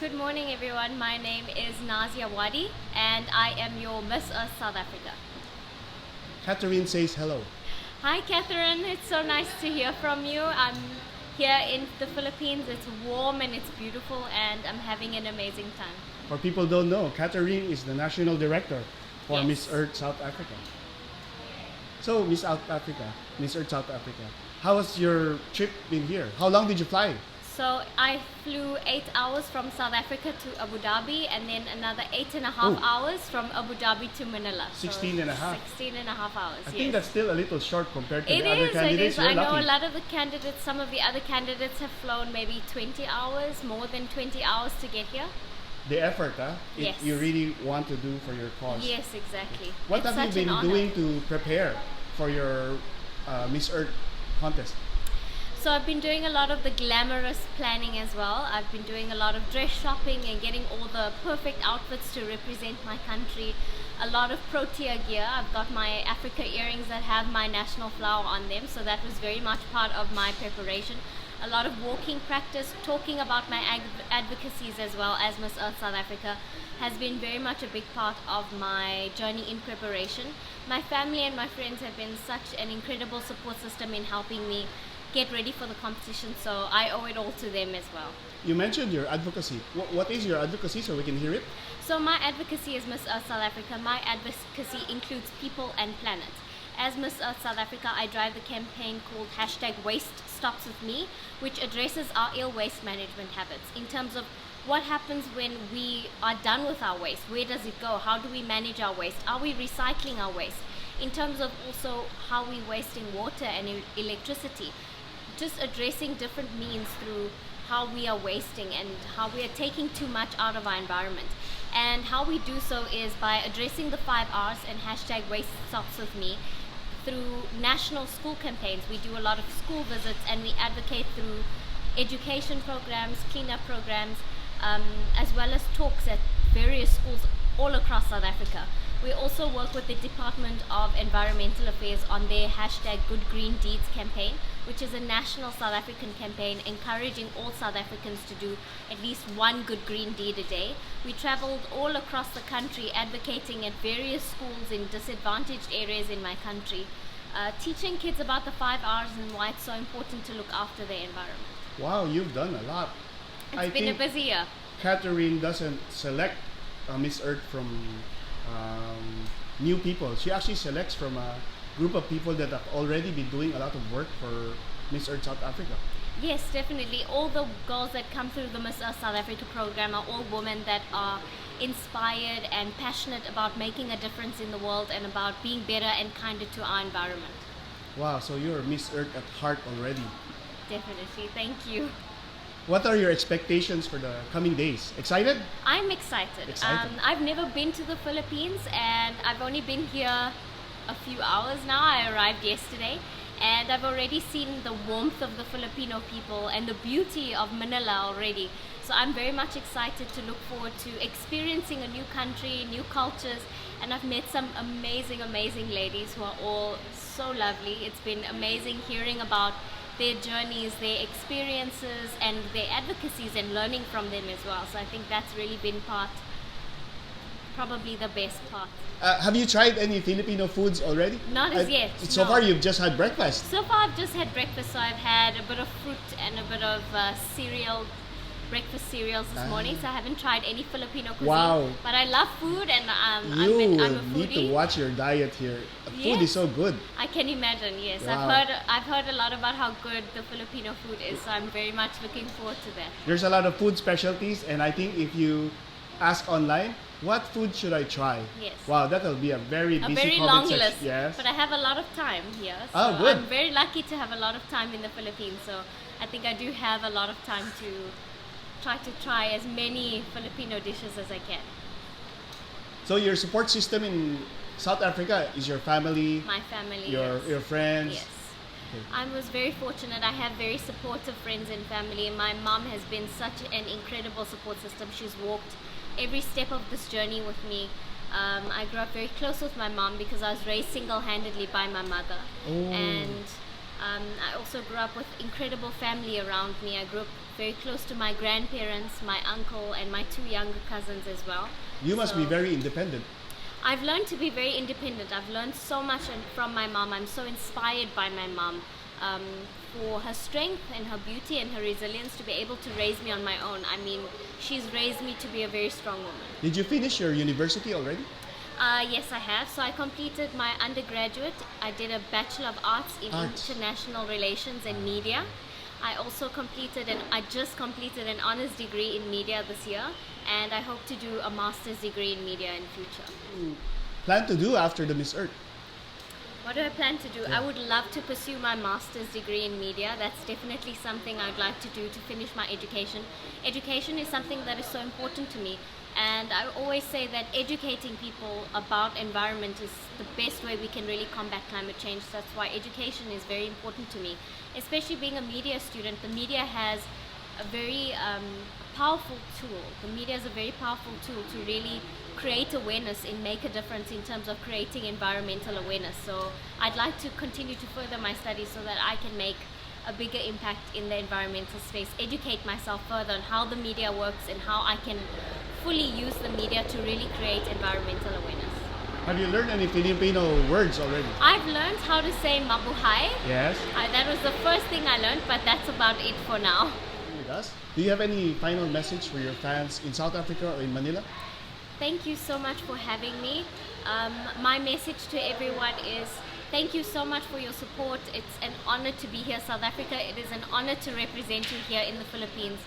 Good morning, everyone. My name is Nazia Wadi, and I am your Miss Earth South Africa. Catherine says hello. Hi, Catherine. It's so nice to hear from you. I'm here in the Philippines. It's warm and it's beautiful, and I'm having an amazing time. For people who don't know, Catherine is the national director for Yes. Miss Earth South Africa. So, Miss Earth South Africa, how has your trip been here? How long did you fly? So I flew 8 hours from South Africa to Abu Dhabi, and then another 8.5 Oh. hours from Abu Dhabi to Manila. 16 and a half. 16.5 hours. I yes. think that's still a little short compared to It the other is, it candidates. is. You're I know lucky. a lot of the candidates, some of the other candidates have flown maybe 20 hours, more than 20 hours to get here. The effort, Yes. you really want to do for your cause. Yes, exactly. What It's have you such an been honor. doing to prepare for your Miss Earth contest? So I've been doing a lot of the glamorous planning as well. I've been doing a lot of dress shopping and getting all the perfect outfits to represent my country. A lot of Protea gear. I've got my Africa earrings that have my national flower on them, so that was very much part of my preparation. A lot of walking practice, talking about my advocacies as well as Miss Earth South Africa has been very much a big part of my journey in preparation. My family and my friends have been such an incredible support system in helping me get ready for the competition, so I owe it all to them as well. You mentioned your advocacy. What is your advocacy so we can hear it? So my advocacy as Miss Earth South Africa, my advocacy includes people and planet. As Miss Earth South Africa, I drive the campaign called #Waste Stops With Me, which addresses our ill waste management habits in terms of what happens when we are done with our waste. Where does it go? How do we manage our waste? Are we recycling our waste? In terms of also how we're wasting water and electricity, just addressing different means through how we are wasting and how we are taking too much out of our environment. And how we do so is by addressing the 5 R's and #Waste Stops With Me through national school campaigns. We do a lot of school visits and we advocate through education programs, cleanup programs, as well as talks at various schools all across South Africa. We also work with the Department of Environmental Affairs on their #Good Green Deeds campaign, which is a national South African campaign encouraging all South Africans to do at least one good green deed a day. We traveled all across the country advocating at various schools in disadvantaged areas in my country, teaching kids about the 5 R's and why it's so important to look after their environment. Wow, you've done a lot. It's been a busy year. Catherine doesn't select Miss Earth from new people. She actually selects from a group of people that have already been doing a lot of work for Miss Earth South Africa. Yes, definitely. All the girls that come through the Miss Earth South Africa program are all women that are inspired and passionate about making a difference in the world and about being better and kinder to our environment. Wow, so you're Miss Earth at heart already. Definitely. Thank you. What are your expectations for the coming days? Excited? I'm excited. Excited. I've never been to the Philippines and I've only been here a few hours now. I arrived yesterday and I've already seen the warmth of the Filipino people and the beauty of Manila already. So I'm very much excited to look forward to experiencing a new country, new cultures, and I've met some amazing, amazing ladies who are all so lovely. It's been amazing hearing about their journeys, their experiences, and their advocacies and learning from them as well. So I think that's really been probably the best part. Have you tried any Filipino foods already? Not as yet, So no. far, you've just had breakfast. So far I've just had breakfast, so I've had a bit of fruit and a bit of cereal, breakfast cereals this morning, so I haven't tried any Filipino cuisine. Wow. But I love food and I'm You a will need to foodie. watch your diet here. Food Yes. is so good. I can imagine, yes. Wow. I've heard a lot about how good the Filipino food is, so I'm very much looking forward to that. There's a lot of food specialties, and I think if you ask online, what food should I try? Yes. Wow, that'll be a very A busy very comment long section. list, Yes. but I have a lot of time here, so Oh, good. I'm very lucky to have a lot of time in the Philippines. So I think I do have a lot of time to try as many Filipino dishes as I can. So your support system in South Africa is your family, My family, your yes. friends. Yes. Okay. I was very fortunate. I have very supportive friends and family. My mom has been such an incredible support system. She's walked every step of this journey with me. I grew up very close with my mom because I was raised single-handedly by my mother. Oh. And I also grew up with incredible family around me. I grew up very close to my grandparents, my uncle, and my two younger cousins as well. You must be So very independent. I've learned to be very independent. I've learned so much from my mom. I'm so inspired by my mom um, for her strength and her beauty and her resilience to be able to raise me on my own. I mean, she's raised me to be a very strong woman. Did you finish your university already? Yes, I have. So I completed my undergraduate. I did a Bachelor of Arts in Arts. International Relations and Media. I just completed an honors degree in media this year, and I hope to do a master's degree in media in future. Plan to do after the Miss Earth? What do I plan to do? I would love to pursue my master's degree in media. That's definitely something I'd like to do to finish my education. Education is something that is so important to me. And I always say that educating people about environment is the best way we can really combat climate change. That's why education is very important to me. Especially being a media student, the media has a very powerful tool. The media is a very powerful tool to really create awareness and make a difference in terms of creating environmental awareness. So I'd like to continue to further my studies so that I can make a bigger impact in the environmental space, educate myself further on how the media works and how I can fully use the media to really create environmental awareness. Have you learned any Filipino words already? I've learned how to say Mabuhay. Yes. That was the first thing I learned, but that's about it for now. With us. Do you have any final message for your fans in South Africa or in Manila? Thank you so much for having me. My message to everyone is thank you so much for your support. It's an honor to be here, South Africa. It is an honor to represent you here in the Philippines.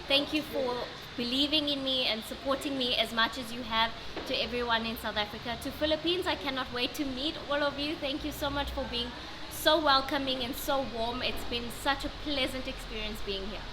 Thank you for believing in me and supporting me as much as you have. To everyone in South Africa, to Philippines, I cannot wait to meet all of you. Thank you so much for being so welcoming and so warm. It's been such a pleasant experience being here.